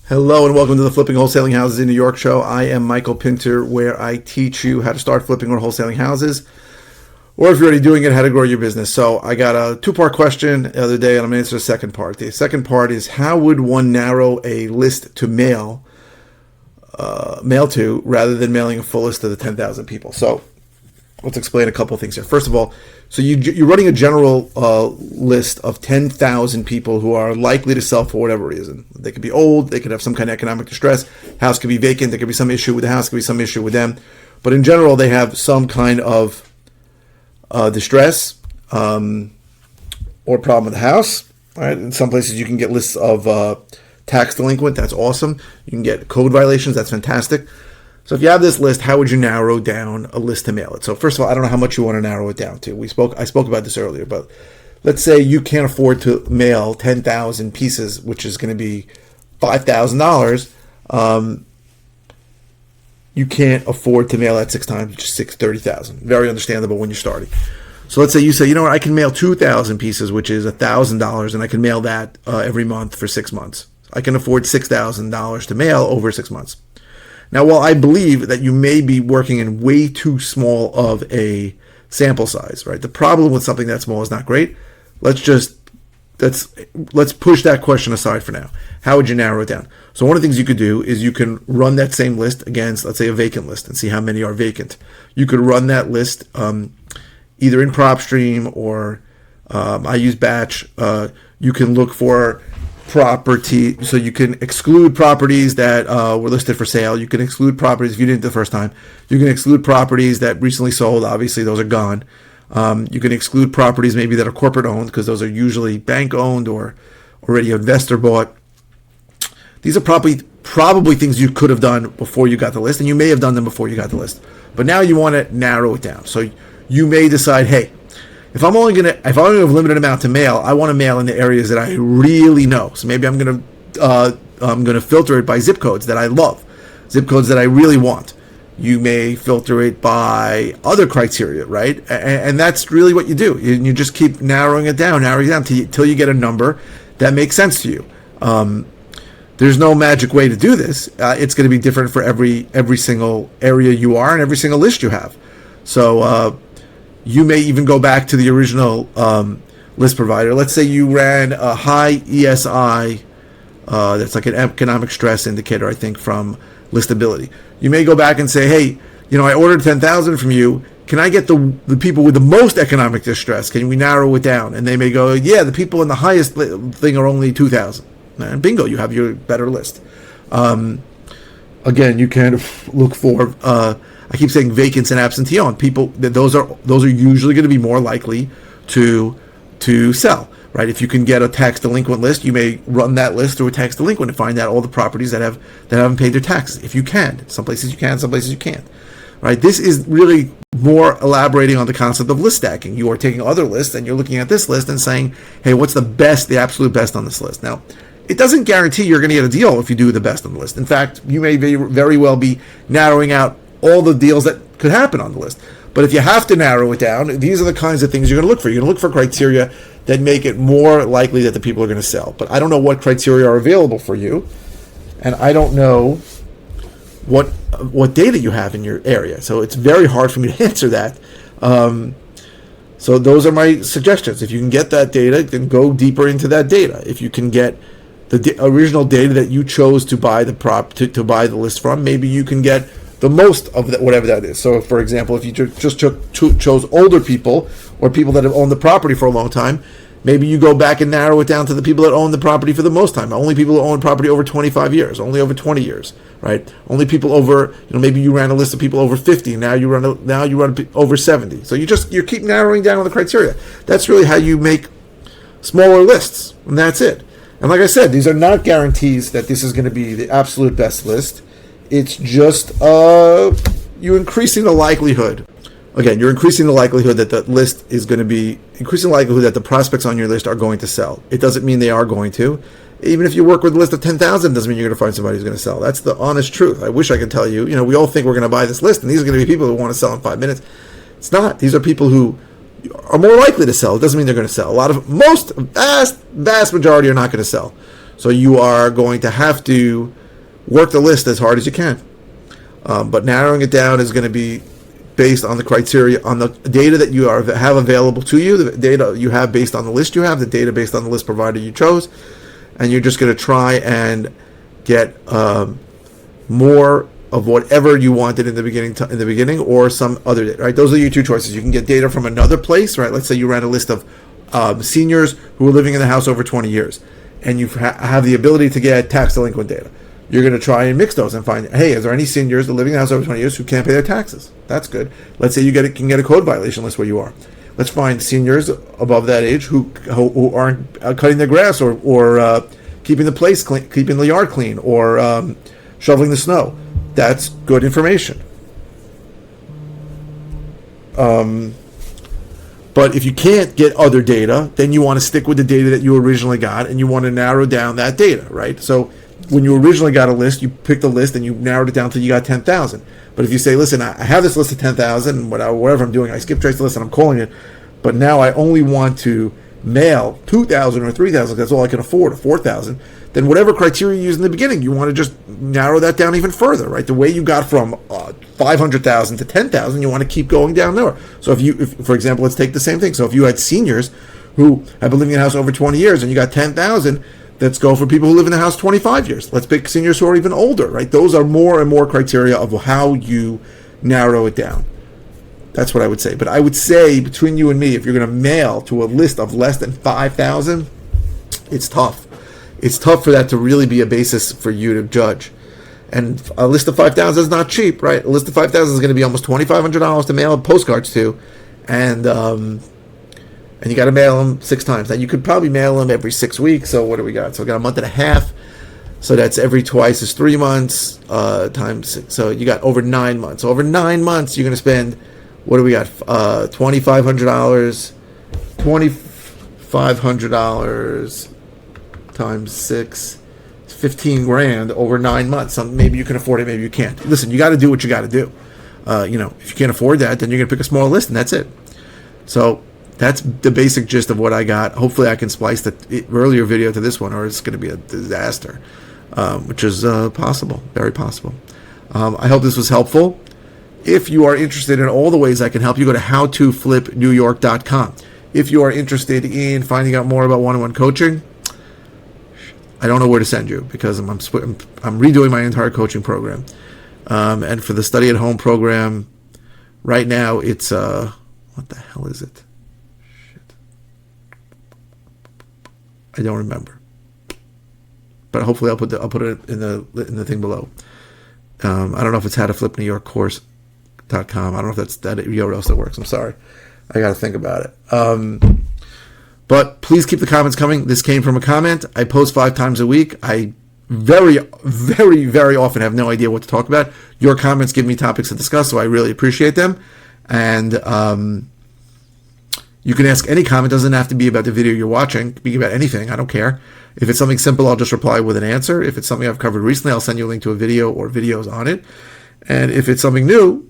Hello and welcome to the Flipping Wholesaling Houses in New York show. I am Michael Pinter, where I teach you how to start flipping or wholesaling houses, or if you're already doing it, how to grow your business. So I got a two-part question the other day, and I'm going to answer the second part. The second part is, how would one narrow a list to mail to rather than mailing a full list to the 10,000 people? So let's explain a couple of things here. First of all, so you're running a general list of 10,000 people who are likely to sell for whatever reason. They could be old, they could have some kind of economic distress, house could be vacant, there could be some issue with the house, could be some issue with them. But in general, they have some kind of distress or problem with the house. All right? In some places, you can get lists of tax delinquent. That's awesome. You can get code violations. That's fantastic. So if you have this list, how would you narrow down a list to mail it? So first of all, I don't know how much you want to narrow it down to. I spoke about this earlier, but let's say you can't afford to mail 10,000 pieces, which is going to be $5,000. You can't afford to mail that 6 times, which is $30,000. Very understandable when you're starting. So let's say you say, you know what, I can mail 2,000 pieces, which is $1,000, and I can mail that every month for 6 months. I can afford $6,000 to mail over 6 months. Now, while I believe that you may be working in way too small of a sample size, right? The problem with something that small is not great. Let's push that question aside for now. How would you narrow it down? So one of the things you could do is you can run that same list against, let's say, a vacant list and see how many are vacant. You could run that list either in PropStream or I use Batch. You can look for property, so you can exclude properties that were listed for sale. You can exclude properties if you didn't the first time. You can exclude properties that recently sold. Obviously, those are gone. You can exclude properties maybe that are corporate owned, because those are usually bank owned or already investor bought. These are probably things you could have done before you got the list, and you may have done them before you got the list. But now you want to narrow it down. So you may decide, hey, if I only have a limited amount to mail, I want to mail in the areas that I really know. So maybe I'm going to filter it by zip codes that I love, zip codes that I really want. You may filter it by other criteria, right? And that's really what you do. You just keep narrowing it down till you get a number that makes sense to you. There's no magic way to do this. It's going to be different for every single area you are and every single list you have. So you may even go back to the original list provider. Let's say you ran a high ESI, that's like an economic stress indicator, I think, from Listability. You may go back and say, hey, I ordered 10,000 from you. Can I get the people with the most economic distress? Can we narrow it down? And they may go, yeah, the people in the highest thing are only 2,000. And bingo, you have your better list. Again, you can look for I keep saying vacants and absentee owned people. Those are usually going to be more likely to sell, right? If you can get a tax delinquent list, you may run that list through a tax delinquent and find out all the properties that haven't paid their taxes. If you can, some places you can, some places you can't, right? This is really more elaborating on the concept of list stacking. You are taking other lists and you're looking at this list and saying, hey, what's the absolute best on this list? Now, it doesn't guarantee you're going to get a deal if you do the best on the list. In fact, you may very well be narrowing out all the deals that could happen on the list. But if you have to narrow it down, these are the kinds of things you're going to look for. You're going to look for criteria that make it more likely that the people are going to sell. But I don't know what criteria are available for you, and I don't know what data you have in your area. So it's very hard for me to answer that. So those are my suggestions. If you can get that data, then go deeper into that data. If you can get the original data that you chose to buy the to buy the list from, maybe you can get the most of that, whatever that is. So, for example, if you just chose older people or people that have owned the property for a long time, maybe you go back and narrow it down to the people that own the property for the most time. Only people who own property over 25 years, only over 20 years, right? Only people over, maybe you ran a list of people over 50. Now you run over 70. So you keep narrowing down on the criteria. That's really how you make smaller lists, and that's it. And like I said, these are not guarantees that this is going to be the absolute best list. It's just you increasing the likelihood. Again, you're increasing the likelihood that the list is going to be, increasing the likelihood that the prospects on your list are going to sell. It doesn't mean they are going to. Even if you work with a list of 10,000, doesn't mean you're going to find somebody who's going to sell. That's the honest truth. I wish I could tell you, we all think we're going to buy this list, and these are going to be people who want to sell in 5 minutes. It's not. These are people who are more likely to sell. It doesn't mean they're going to sell. Vast majority are not going to sell. So you are going to have to work the list as hard as you can. But narrowing it down is going to be based on the criteria, on the data that you have available to you, the data you have based on the list you have, the data based on the list provider you chose, and you're just going to try and get more of whatever you wanted in the beginning, or some other data, right? Those are your two choices. You can get data from another place, right? Let's say you ran a list of seniors who are living in the house over 20 years, and you have the ability to get tax delinquent data. You're going to try and mix those and find, hey, is there any seniors that living in the house over 20 years who can't pay their taxes? That's good. Let's say you can get a code violation list where you are. Let's find seniors above that age who aren't cutting their grass or keeping the place clean, keeping the yard clean, or shoveling the snow. That's good information. But if you can't get other data, then you want to stick with the data that you originally got, and you want to narrow down that data, right? So when you originally got a list, you picked a list and you narrowed it down till you got 10,000. But if you say, listen, I have this list of 10,000, whatever I'm doing, I skip trace the list and I'm calling it, but now I only want to mail 2,000 or 3,000, that's all I can afford, or 4,000, then whatever criteria you use in the beginning, you want to just narrow that down even further, right? The way you got from 500,000 to 10,000, you want to keep going down there. So if, for example, let's take the same thing. So if you had seniors who have been living in a house over 20 years and you got 10,000, let's go for people who live in the house 25 years. Let's pick seniors who are even older, right? Those are more and more criteria of how you narrow it down. That's what I would say. But I would say, between you and me, if you're going to mail to a list of less than 5,000, it's tough. It's tough for that to really be a basis for you to judge. And a list of 5,000 is not cheap, right? A list of 5,000 is going to be almost $2,500 to mail postcards to. And you got to mail them 6 times. Now, you could probably mail them every 6 weeks. So what do we got? So we got a month and a half. So that's every twice is 3 months times 6. So you got over 9 months. So over 9 months, you're going to spend, what do we got? $2,500. $2,500 times 6. It's 15 grand over 9 months. So maybe you can afford it, maybe you can't. Listen, you got to do what you got to do. If you can't afford that, then you're going to pick a small list, and that's it. So that's the basic gist of what I got. Hopefully I can splice the earlier video to this one, or it's going to be a disaster, which is possible, very possible. I hope this was helpful. If you are interested in all the ways I can help you, go to howtoflipnewyork.com. If you are interested in finding out more about one-on-one coaching, I don't know where to send you, because I'm redoing my entire coaching program. And for the study at home program, right now it's what the hell is it? Shit, I don't remember. But hopefully I'll put it in the thing below. I don't know if it's howtoflipnewyorkcourse.com. I don't know if that's that URL still works. I'm sorry. I got to think about it. But please keep the comments coming. This came from a comment. I post 5 times a week. I very, very, very often have no idea what to talk about. Your comments give me topics to discuss, so I really appreciate them. And you can ask any comment. It doesn't have to be about the video you're watching. It can be about anything. I don't care. If it's something simple, I'll just reply with an answer. If it's something I've covered recently, I'll send you a link to a video or videos on it. And if it's something new,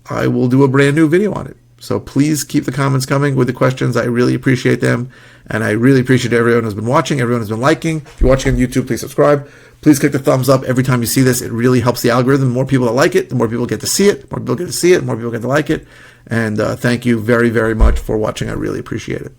I will do a brand new video on it. So please keep the comments coming with the questions. I really appreciate them. And I really appreciate everyone who's been watching, everyone who's been liking. If you're watching on YouTube, please subscribe. Please click the thumbs up every time you see this. It really helps the algorithm. The more people that like it, the more people get to see it. The more people get to see it, the more people get to like it. And thank you very, very much for watching. I really appreciate it.